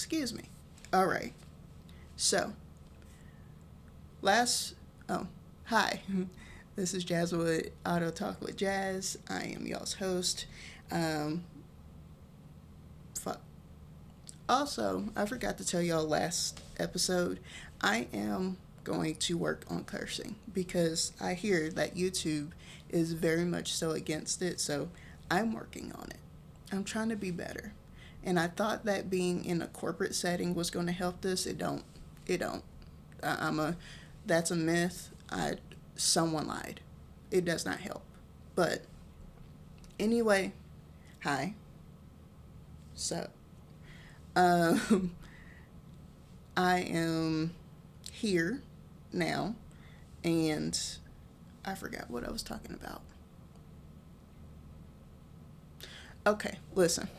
Excuse me. All right. So, last. Oh, hi. This is Jazz with Auto Talk with Jazz. I am y'all's host. Um, fuck. Also, I forgot to tell y'all last episode, I am going to work on cursing because I hear that YouTube is very much so against it. So I'm working on it. I'm trying to be better. And I thought that being in a corporate setting was going to help this. It don't. It don't. I'm a. That's a myth. Someone lied. It does not help. But anyway, hi. So, um, I am here now, and I forgot what I was talking about. Okay, listen.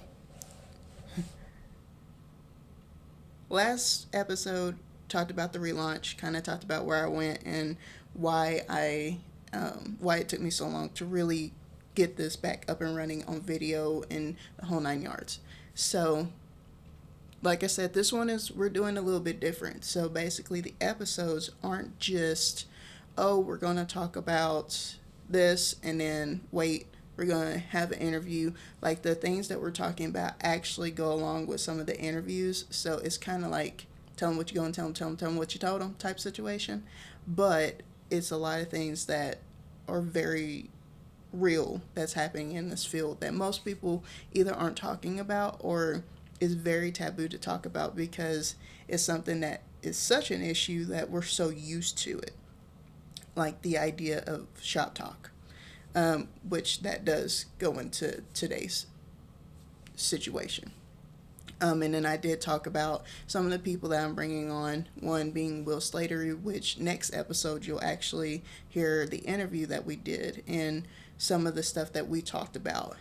Last episode talked about the relaunch, kind of talked about where I went and why it took me so long to really get this back up and running on video and the whole 9 yards. So, like I said, this one is we're doing a little bit different. So basically, the episodes aren't just, oh, we're going to talk about this and then wait, we're going to have an interview. Like the things that we're talking about actually go along with some of the interviews. So it's kind of like tell them what you're going to tell them what you told them type situation. But it's a lot of things that are very real that's happening in this field that most people either aren't talking about or is very taboo to talk about because it's something that is such an issue that we're so used to it. Like the idea of shop talk, which that does go into today's situation. And then I did talk about some of the people that I'm bringing on, one being Will Slatery, which next episode you'll actually hear the interview that we did and some of the stuff that we talked about.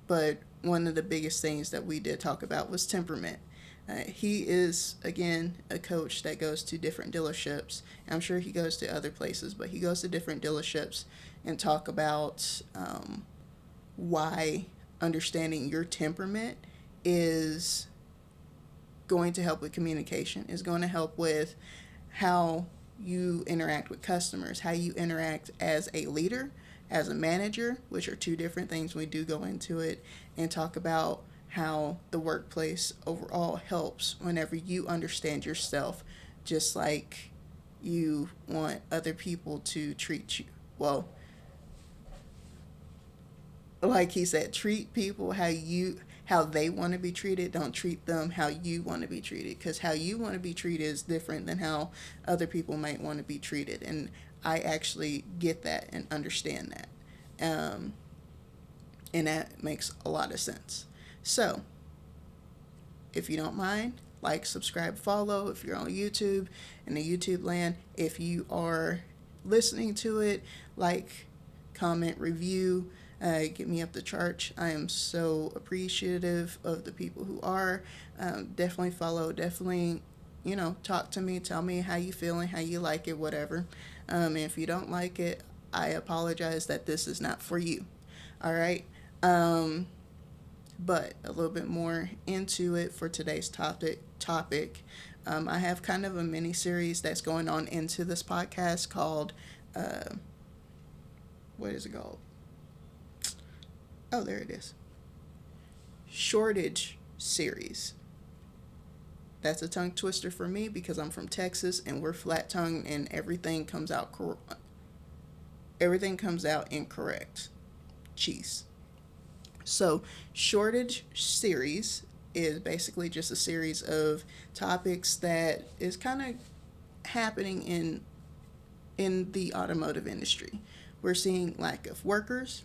But one of the biggest things that we did talk about was temperament. He is, again, a coach that goes to different dealerships. I'm sure he goes to other places, but he goes to different dealerships and talk about why understanding your temperament is going to help with communication, is going to help with how you interact with customers, how you interact as a leader, as a manager, which are two different things. We do go into it and talk about how the workplace overall helps whenever you understand yourself, just like you want other people to treat you. Well, like he said, treat people how they want to be treated. Don't treat them how you want to be treated, because how you want to be treated is different than how other people might want to be treated. And I actually get that and understand that, and that makes a lot of sense. So if you don't mind, like, subscribe, follow if you're on YouTube in the YouTube land. If you are listening to it, like, comment, review, get me up the charts. I am so appreciative of the people who are. Definitely follow, definitely, talk to me, tell me how you feeling, how you like it, whatever. And if you don't like it, I apologize that this is not for you. All right. But a little bit more into it for today's topic. I have kind of a mini series that's going on into this podcast called, what is it called? Oh, there it is. Shortage series. That's a tongue twister for me because I'm from Texas and we're flat tongued and everything comes out incorrect. Cheese. So, shortage series is basically just a series of topics that is kind of happening in the automotive industry. We're seeing lack of workers.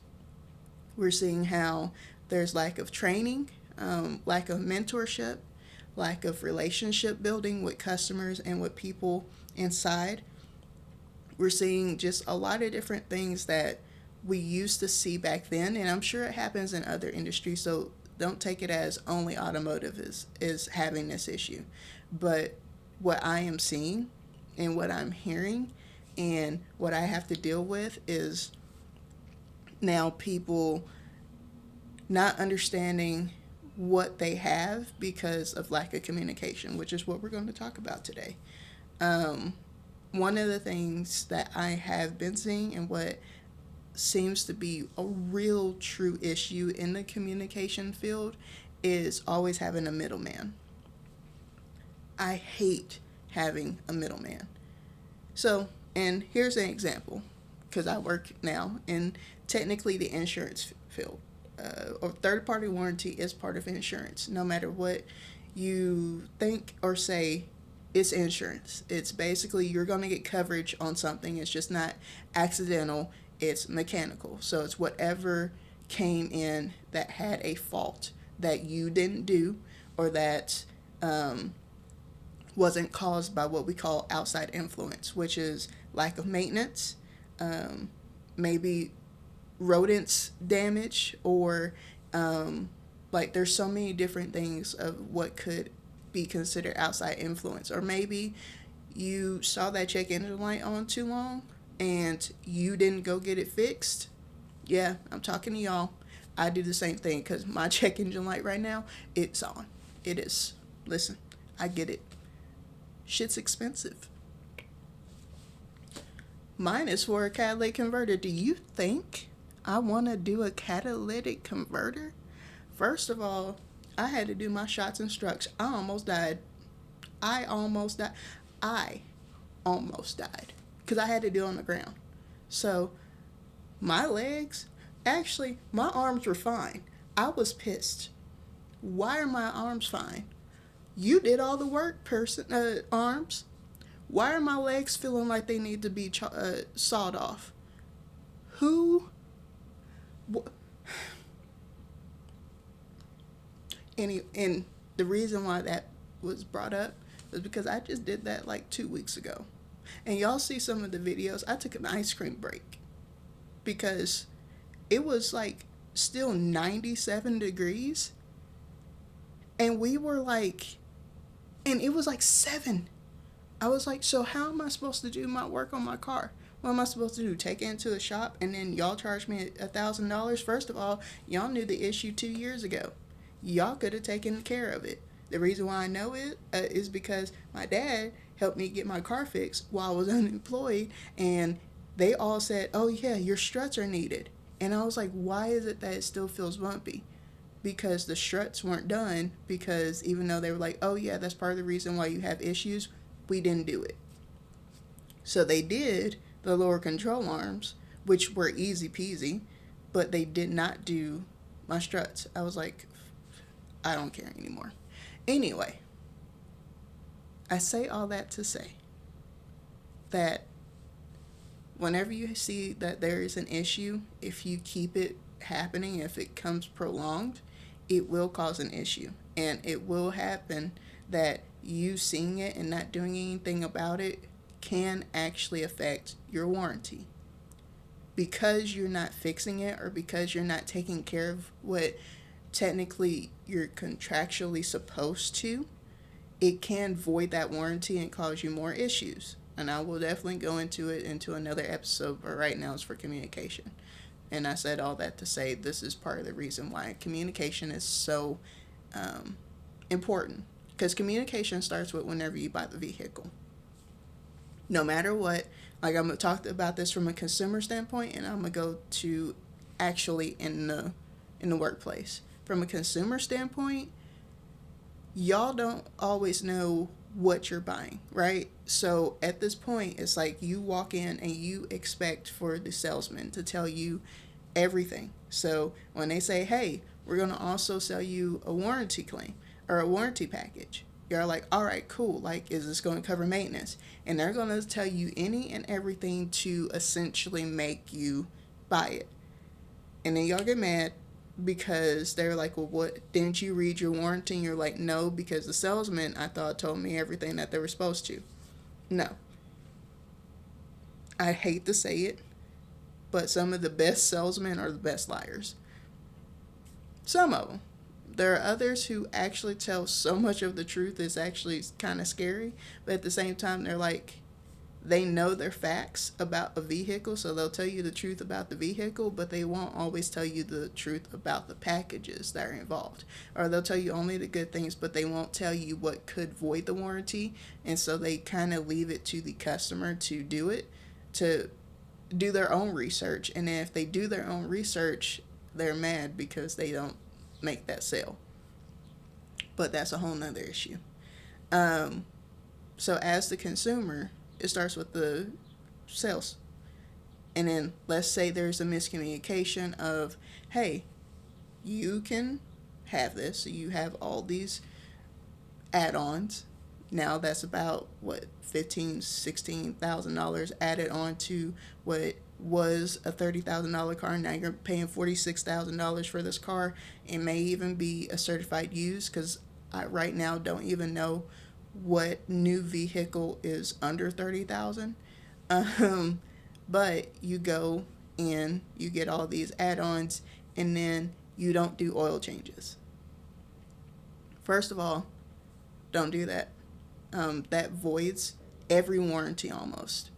We're seeing how there's lack of training, lack of mentorship, lack of relationship building with customers and with people inside. We're seeing just a lot of different things that we used to see back then, and I'm sure it happens in other industries, so don't take it as only automotive is having this issue. But what I am seeing and what I'm hearing and what I have to deal with is now people not understanding what they have because of lack of communication, which is what we're going to talk about today. One of the things that I have been seeing and what seems to be a real true issue in the communication field is always having a middleman. I hate having a middleman. So, and here's an example, because I work now in technically the insurance field. Or third-party warranty is part of insurance. No matter what you think or say, it's insurance. It's basically you're going to get coverage on something. It's just not accidental. It's mechanical. So it's whatever came in that had a fault that you didn't do, or that wasn't caused by what we call outside influence, which is lack of maintenance, maybe rodents damage, or like there's so many different things of what could be considered outside influence. Or maybe you saw that check engine light on too long and you didn't go get it fixed. Yeah, I'm talking to y'all. I do the same thing, because my check engine light right now, it's on. It is. Listen, I get it. Shit's expensive. Mine is for a catalytic converter. Do you think I want to do a catalytic converter? First of all, I had to do my shots and structs. I almost died. Because I had to do it on the ground. So, my legs, actually, my arms were fine. I was pissed. Why are my arms fine? You did all the work, arms. Why are my legs feeling like they need to be sawed off? Who? And the reason why that was brought up was because I just did that like 2 weeks ago. And y'all see some of the videos. I took an ice cream break because it was like still 97 degrees. And we were like, and it was like 7. I was like, so how am I supposed to do my work on my car? What am I supposed to do? Take it into the shop and then y'all charge me $1,000? First of all, y'all knew the issue 2 years ago. Y'all could have taken care of it. The reason why I know it is because my dad helped me get my car fixed while I was unemployed, and they all said, oh yeah, your struts are needed. And I was like, why is it that it still feels bumpy? Because the struts weren't done, because even though they were like, oh yeah, that's part of the reason why you have issues, we didn't do it. So they did the lower control arms, which were easy peasy, but they did not do my struts. I was like, I don't care anymore. Anyway, I say all that to say that whenever you see that there is an issue, if you keep it happening, if it comes prolonged, it will cause an issue. And it will happen that you seeing it and not doing anything about it can actually affect your warranty. Because you're not fixing it, or because you're not taking care of what technically you're contractually supposed to, it can void that warranty and cause you more issues. And I will definitely go into another episode, but right now it's for communication. And I said all that to say this is part of the reason why communication is so important. Because communication starts with whenever you buy the vehicle. No matter what, like I'm going to talk about this from a consumer standpoint, and I'm going to go to actually in the workplace. From a consumer standpoint, y'all don't always know what you're buying, right? So at this point, it's like you walk in and you expect for the salesman to tell you everything. So when they say, hey, we're going to also sell you a warranty claim or a warranty package, you're like, all right, cool. Like, is this going to cover maintenance? And they're going to tell you any and everything to essentially make you buy it. And then y'all get mad because they're like, well, what, didn't you read your warranty? And you're like, no, because the salesman, I thought, told me everything that they were supposed to. No. I hate to say it, but some of the best salesmen are the best liars. Some of them. There are others who actually tell so much of the truth it's actually kind of scary, but at the same time, they're like, they know their facts about a vehicle, so they'll tell you the truth about the vehicle, but they won't always tell you the truth about the packages that are involved. Or they'll tell you only the good things, but they won't tell you what could void the warranty. And so they kind of leave it to the customer to do it, to do their own research. And then if they do their own research, they're mad because they don't make that sale. But that's a whole nother issue. So as the consumer, it starts with the sales. And then let's say there's a miscommunication of, hey, you can have this. So you have all these add-ons. Now that's about what, $15,000-$16,000 added on to what was a $30,000 car. Now you're paying $46,000 for this car. It may even be a certified used, because I right now don't even know what new vehicle is under 30,000. But you go and you get all these add-ons, and then you don't do oil changes. First of all, don't do that. That voids every warranty almost.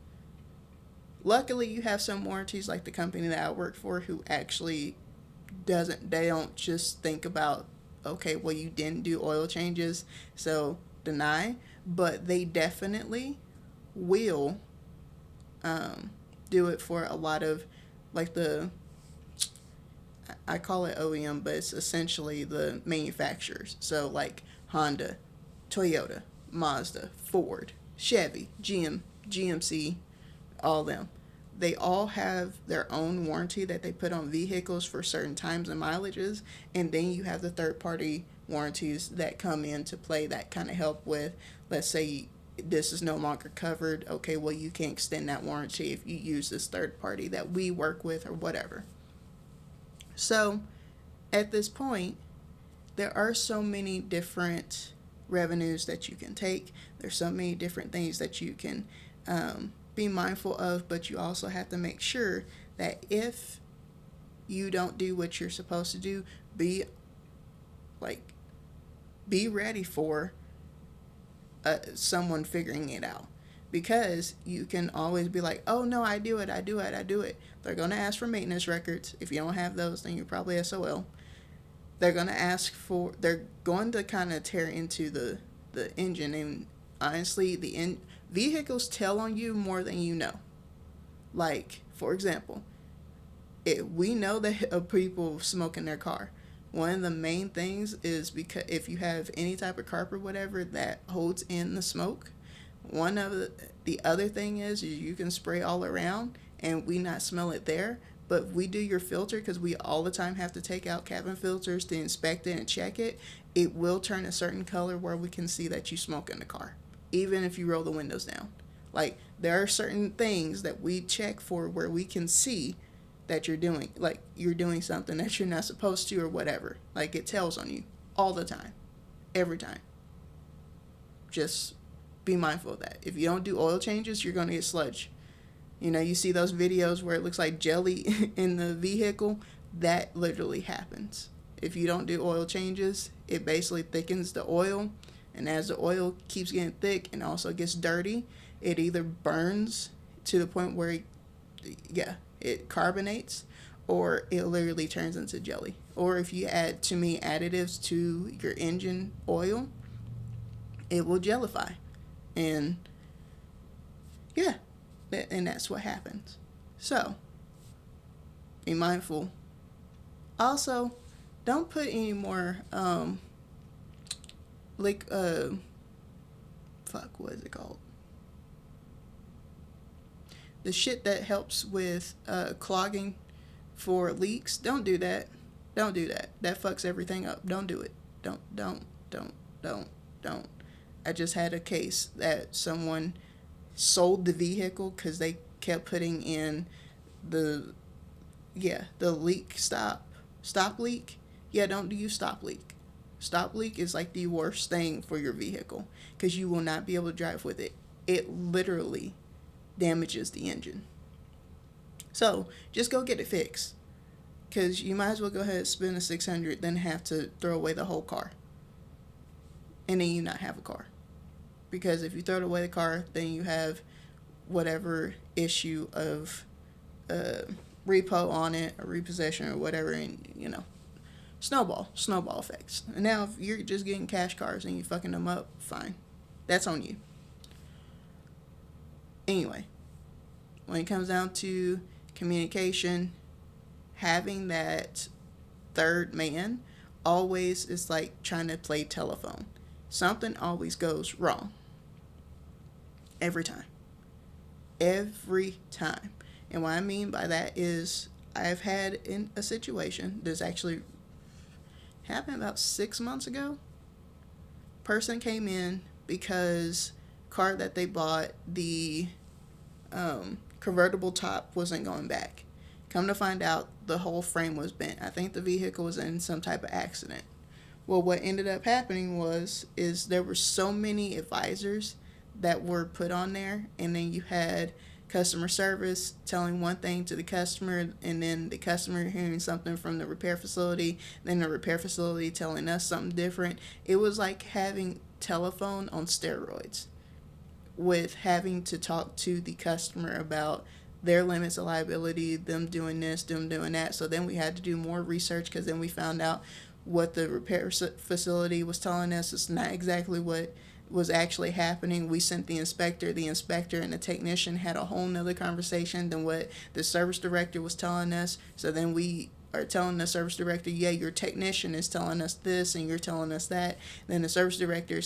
Luckily, you have some warranties, like the company that I work for, who actually they don't just think about, okay, well, you didn't do oil changes, so deny, but they definitely will do it for a lot of, like, I call it OEM, but it's essentially the manufacturers. So like Honda, Toyota, Mazda, Ford, Chevy, GMC, all them. They all have their own warranty that they put on vehicles for certain times and mileages, and then you have the third-party warranties that come into play that kind of help with, let's say this is no longer covered. Okay, well, you can extend that warranty if you use this third party that we work with or whatever. So at this point, there are so many different revenues that you can take. There's so many different things that you can be mindful of, but you also have to make sure that if you don't do what you're supposed to do, be ready for someone figuring it out. Because you can always be like, oh no, I do it. They're going to ask for maintenance records. If you don't have those, then you're probably SOL. They're going to kind of tear into the engine. And honestly, vehicles tell on you more than you know. Like, for example, we know that people smoke in their car. One of the main things is because if you have any type of carpet, whatever, that holds in the smoke. One of the other thing is you can spray all around and we not smell it there, but we do your filter, because we all the time have to take out cabin filters to inspect it and check it. It will turn a certain color where we can see that you smoke in the car, even if you roll the windows down. Like, there are certain things that we check for where we can see that you're doing something that you're not supposed to or whatever. Like, it tells on you all the time, every time. Just be mindful of that. If you don't do oil changes, you're going to get sludge. You see those videos where it looks like jelly in the vehicle? That literally happens. If you don't do oil changes, it basically thickens the oil, and as the oil keeps getting thick and also gets dirty, it either burns to the point where it carbonates, or it literally turns into jelly. Or if you add too many additives to your engine oil, it will jellify. And that's what happens. So be mindful. Also, don't put any more what is it called? The shit that helps with clogging for leaks. Don't do that. That fucks everything up. Don't do it. Don't. I just had a case that someone sold the vehicle because they kept putting in the leak stop leak. Don't use stop leak. Stop leak is like the worst thing for your vehicle, because you will not be able to drive with it. It literally damages the engine. So just go get it fixed, because you might as well go ahead and spend $600 than have to throw away the whole car, and then you not have a car. Because if you throw away the car, then you have whatever issue of repo on it or repossession or whatever, and snowball effects. And now if you're just getting cash cars and you fucking them up, fine, that's on you. Anyway, when it comes down to communication, having that third man always is like trying to play telephone. Something always goes wrong. Every time. Every time. And what I mean by that is I've had in a situation that's actually happened about 6 months ago. Person came in because car that they bought, the convertible top wasn't going back. Come to find out, the whole frame was bent. I think the vehicle was in some type of accident. Well, what ended up happening is there were so many advisors that were put on there, and then you had customer service telling one thing to the customer, and then the customer hearing something from the repair facility, then the repair facility telling us something different. It was like having telephone on steroids, with having to talk to the customer about their limits of liability, them doing this, them doing that. So then we had to do more research, because then we found out what the repair facility was telling us is not exactly what was actually happening. We sent the inspector and the technician had a whole nother conversation than what the service director was telling us. So then we are telling the service director, yeah, your technician is telling us this and you're telling us that. Then the service director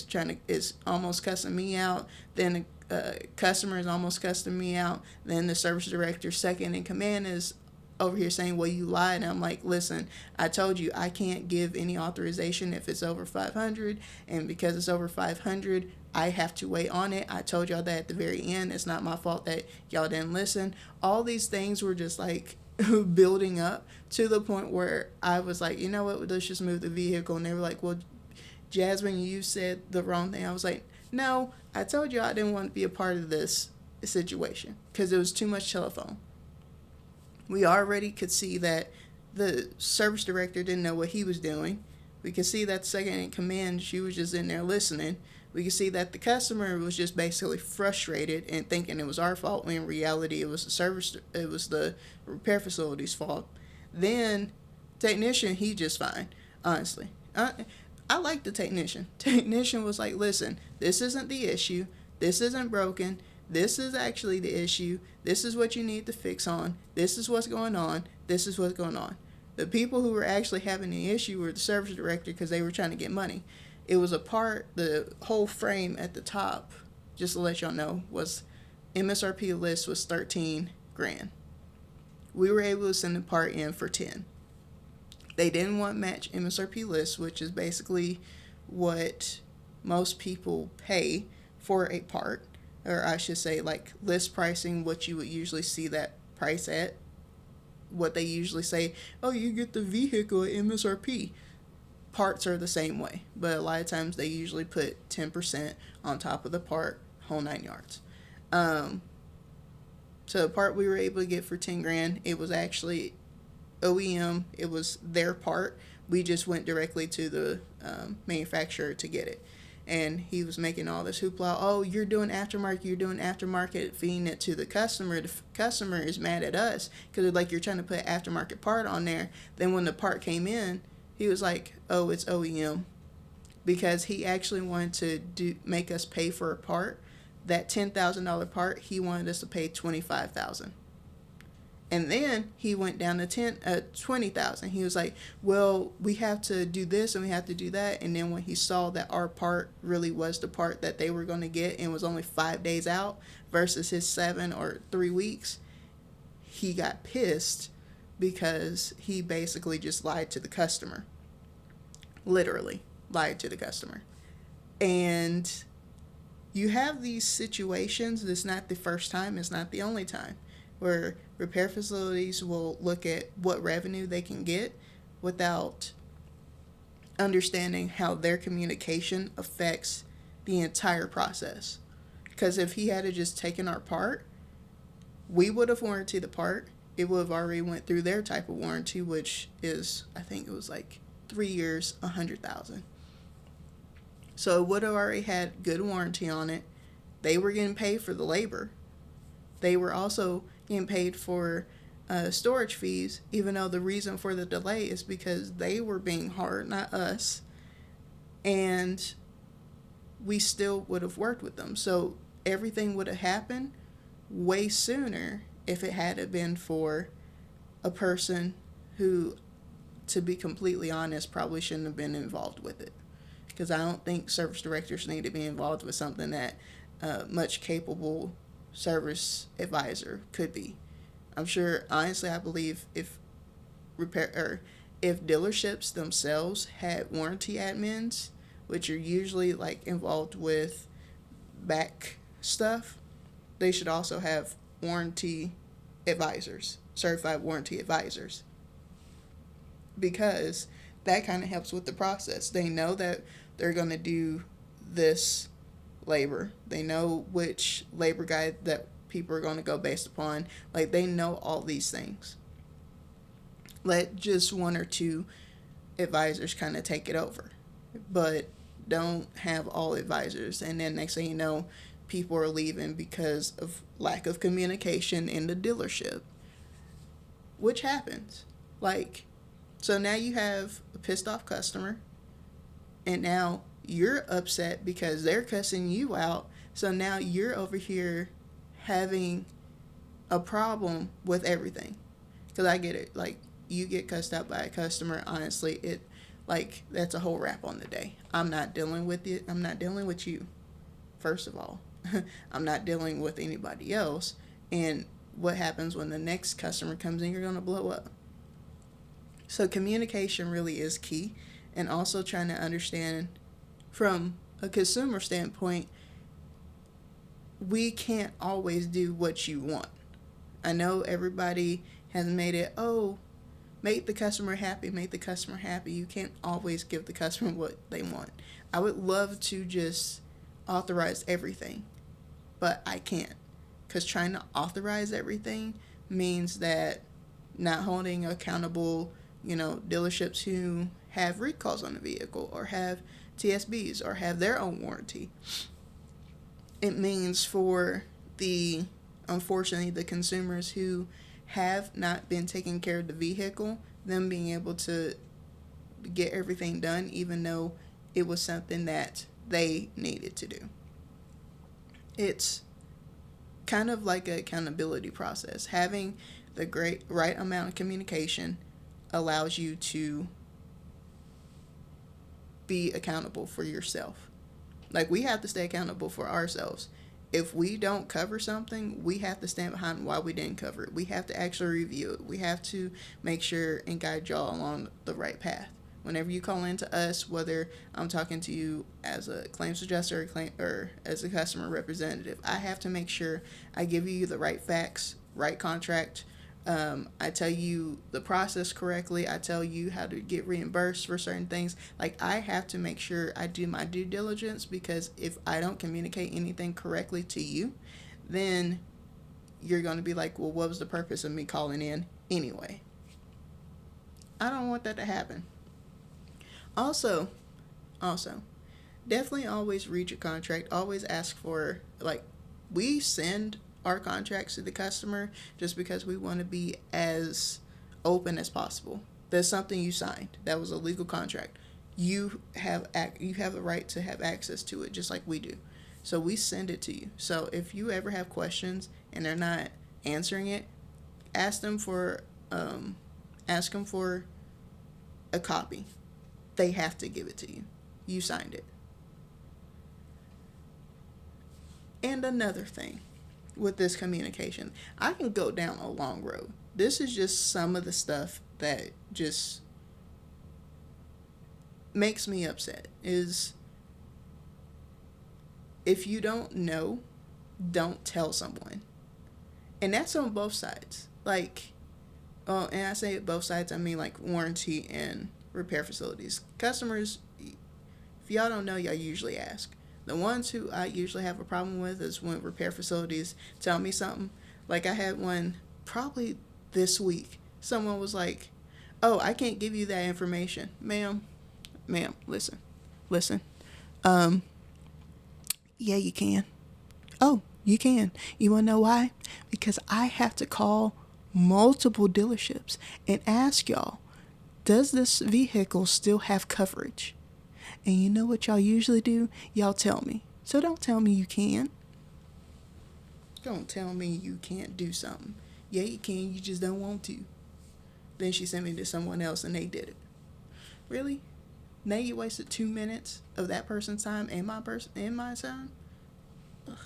is almost cussing me out. Then the customer is almost cussing me out. Then the service director, second in command, is over here saying, well, you lied. And I'm like, listen, I told you I can't give any authorization if it's over 500, and because it's over 500, I have to wait on it. I told y'all that at the very end. It's not my fault that y'all didn't listen. All these things were just like building up to the point where I was like, you know what, let's just move the vehicle. And they were like, well, Jasmine, you said the wrong thing. I was like, no, I told you I didn't want to be a part of this situation because it was too much telephone. We already could see that the service director didn't know what he was doing. We could see that the second in command, she was just in there listening. We could see that the customer was just basically frustrated and thinking it was our fault, when in reality it was the repair facility's fault. Then technician, he just fine, honestly. I like the technician. Technician was like, listen, this isn't the issue. This isn't broken. This is actually the issue. This is what you need to fix on. This is what's going on. This is what's going on. The people who were actually having the issue were the service director, because they were trying to get money. It was the whole frame at the top, just to let y'all know, was MSRP list was 13 grand. We were able to send the part in for 10. They didn't want match MSRP list, which is basically what most people pay for a part, or I should say like list pricing, what you would usually see that price at. What they usually say, oh, you get the vehicle at MSRP. Parts are the same way, but a lot of times they usually put 10% on top of the part, whole 9 yards. So the part we were able to get for 10 grand, it was actually OEM. It was their part. We just went directly to the manufacturer to get it. And he was making all this hoopla. Oh, you're doing aftermarket, feeding it to the customer. The customer is mad at us because like you're trying to put aftermarket part on there. Then when the part came in, he was like, oh, it's OEM. Because he actually wanted to make us pay for a part. That $10,000 part, he wanted us to pay $25,000. And then he went down to $20,000. He was like, well, we have to do this and we have to do that. And then when he saw that our part really was the part that they were going to get and was only 5 days out versus his 7 or 3 weeks, he got pissed because he basically just lied to the customer. Literally lied to the customer. And you have these situations. It's not the first time. It's not the only time, where repair facilities will look at what revenue they can get without understanding how their communication affects the entire process. Because if he had just taken our part, we would have warranted the part. It would have already went through their type of warranty, which is, I think it was like 3 years, 100,000. So it would have already had good warranty on it. They were getting paid for the labor. they were also getting paid for storage fees, even though the reason for the delay is because they were being hard, not us. And we still would have worked with them. So everything would have happened way sooner if it had been for a person who, to be completely honest, probably shouldn't have been involved with it. Because I don't think service directors need to be involved with something that much capable service advisor could be. I'm sure, honestly, I believe if dealerships themselves had warranty admins, which are usually like involved with back stuff, they should also have warranty advisors, certified warranty advisors, because that kind of helps with the process. They know that they're going to do this labor. They know which labor guide that people are going to go based upon. Like, they know all these things. Let just one or two advisors kind of take it over. But don't have all advisors. And then next thing you know, people are leaving because of lack of communication in the dealership. Which happens. Like, so now you have a pissed off customer, and now you're upset because they're cussing you out. So now you're over here having a problem with everything. Because I get it. Like, you get cussed out by a customer, honestly, that's a whole wrap on the day. I'm not dealing with it. I'm not dealing with you, first of all. I'm not dealing with anybody else. And what happens when the next customer comes in, you're going to blow up. So communication really is key. And also trying to understand from a consumer standpoint, we can't always do what you want. I know everybody has made it, make the customer happy, make the customer happy. You can't always give the customer what they want. I would love to just authorize everything, but I can't. Because trying to authorize everything means that not holding accountable, dealerships who have recalls on the vehicle or have TSBs or have their own warranty. It means for unfortunately, the consumers who have not been taking care of the vehicle, them being able to get everything done even though it was something that they needed to do. It's kind of like an accountability process. Having the right amount of communication allows you to be accountable for yourself. Like, we have to stay accountable for ourselves. If we don't cover something, we have to stand behind why we didn't cover it. We have to actually review it. We have to make sure and guide y'all along the right path. Whenever you call into us, whether I'm talking to you as a claims adjuster or as a customer representative, I have to make sure I give you the right facts, right contract. I tell you the process correctly. I tell you how to get reimbursed for certain things. Like, I have to make sure I do my due diligence, because if I don't communicate anything correctly to you, then you're going to be like, well, what was the purpose of me calling in anyway? I don't want that to happen. Also, definitely always read your contract. Always ask for, we send our contracts to the customer just because we want to be as open as possible. There's something you signed. That was a legal contract. You have a right to have access to it just like we do. So we send it to you. So if you ever have questions and they're not answering it, ask them for a copy. They have to give it to you. You signed it. And another thing with this communication, I can go down a long road. This is just some of the stuff that just makes me upset. Is if you don't know, don't tell someone. And that's on both sides. And I say both sides, I mean like warranty and repair facilities. Customers, if y'all don't know, y'all usually ask. The ones who I usually have a problem with is when repair facilities tell me something. Like, I had one probably this week. Someone was like, oh, I can't give you that information. Ma'am, listen. Yeah, you can. Oh, You can. You want to know why? Because I have to call multiple dealerships and ask y'all, does this vehicle still have coverage? And you know what y'all usually do? Y'all tell me. So don't tell me you can't. Don't tell me you can't do something. Yeah, you can. You just don't want to. Then she sent me to someone else and they did it. Really? Now you wasted 2 minutes of that person's time and my time? Ugh.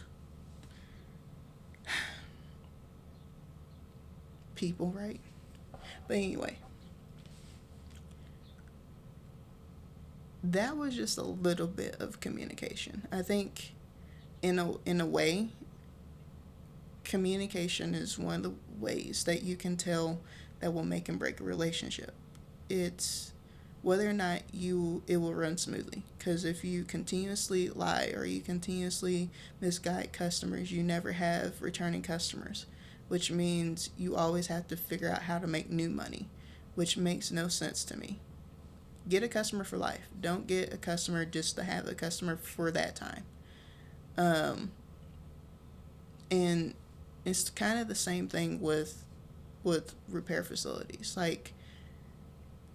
People, right? But anyway, that was just a little bit of communication. I think in a way, communication is one of the ways that you can tell that will make and break a relationship. It's whether or not it will run smoothly. Because if you continuously lie or you continuously misguide customers, you never have returning customers, which means you always have to figure out how to make new money, which makes no sense to me. Get a customer for life. Don't get a customer just to have a customer for that time. And it's kind of the same thing with repair facilities. Like,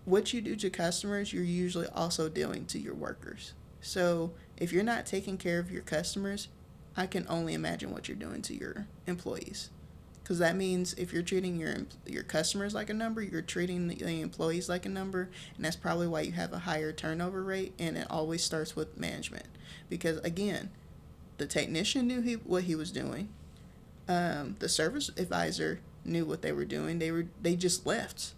what you do to customers, you're usually also doing to your workers. So if you're not taking care of your customers, I can only imagine what you're doing to your employees. Because that means if you're treating your customers like a number, you're treating the employees like a number, and that's probably why you have a higher turnover rate, and it always starts with management. Because, again, the technician knew what he was doing. The service advisor knew what they were doing. They just left.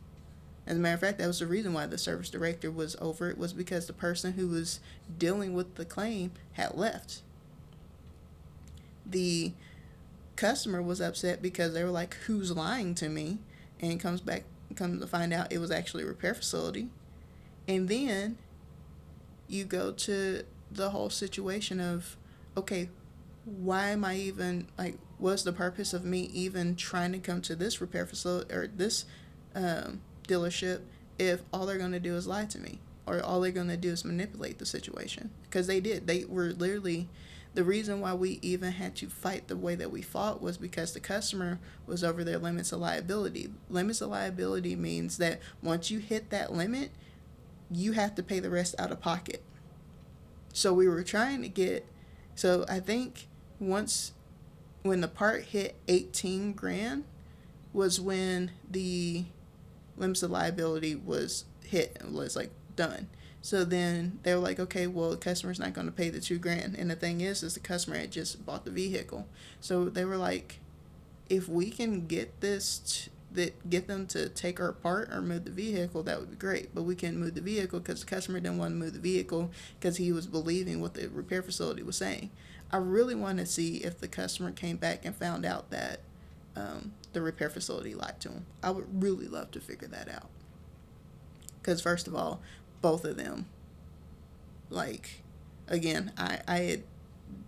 As a matter of fact, that was the reason why the service director was over it, was because the person who was dealing with the claim had left. The customer was upset because they were like, who's lying to me? And comes to find out it was actually a repair facility. And then you go to the whole situation of, okay, why am I even, like, what's the purpose of me even trying to come to this repair facility or this dealership if all they're going to do is lie to me, or all they're going to do is manipulate the situation? Because they did. They were literally, the reason why we even had to fight the way that we fought was because the customer was over their limits of liability. Limits of liability means that once you hit that limit, you have to pay the rest out of pocket. So we were trying to get, so I think when the part hit 18 grand was when the limits of liability was hit and was like done. So then they were like, okay, well, the customer's not going to pay the $2,000. And the thing is the customer had just bought the vehicle. So they were like, if we can get get them to take our part or move the vehicle, that would be great. But we couldn't move the vehicle because the customer didn't want to move the vehicle because he was believing what the repair facility was saying. I really want to see if the customer came back and found out that the repair facility lied to him. I would really love to figure that out. Because first of all, both of them, like, again, I had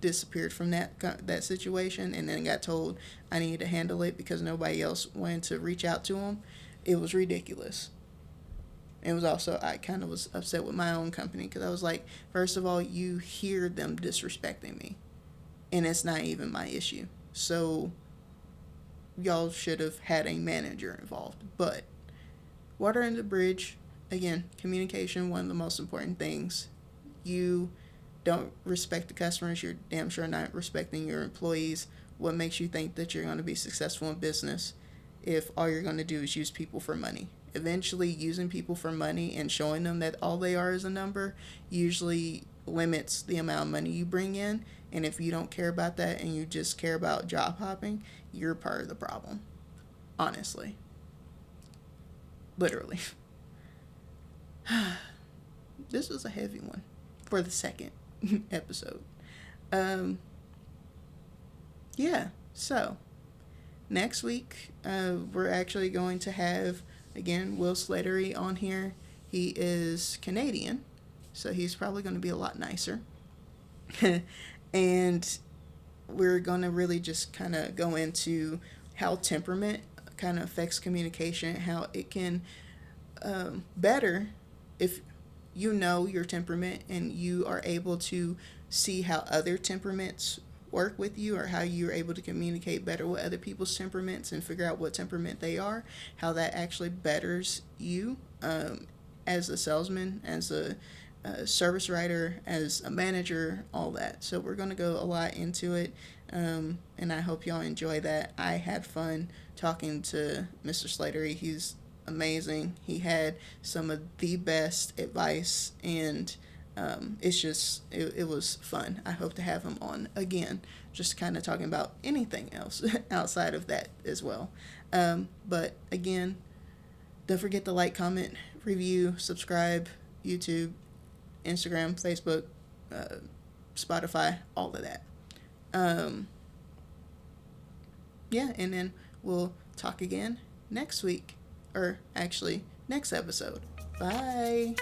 disappeared from that situation and then got told I needed to handle it because nobody else wanted to reach out to him. It was ridiculous. It was also, I kind of was upset with my own company because I was like, first of all, you hear them disrespecting me and it's not even my issue. So y'all should have had a manager involved. But water under the bridge, again, communication, one of the most important things. You don't respect the customers, you're damn sure not respecting your employees. What makes you think that you're going to be successful in business if all you're going to do is use people for money? Eventually, using people for money and showing them that all they are is a number usually limits the amount of money you bring in. And if you don't care about that and you just care about job hopping, you're part of the problem. Honestly. Literally. This was a heavy one for the second episode. Yeah, so next week we're actually going to have, again, Will Slattery on here. He is Canadian, so he's probably going to be a lot nicer. And we're going to really just kind of go into how temperament kind of affects communication, how it can better if you know your temperament and you are able to see how other temperaments work with you, or how you're able to communicate better with other people's temperaments and figure out what temperament they are, how that actually betters you as a salesman, as a service writer, as a manager, all that. So we're going to go a lot into it, and I hope y'all enjoy that. I had fun talking to Mr. Slattery. He's amazing. He had some of the best advice, and it was fun. I hope to have him on again, just kind of talking about anything else outside of that as well. But again, don't forget to like, comment, review, subscribe, YouTube, Instagram, Facebook, Spotify, all of that. Yeah, and then we'll talk again next week, or actually next episode. Bye.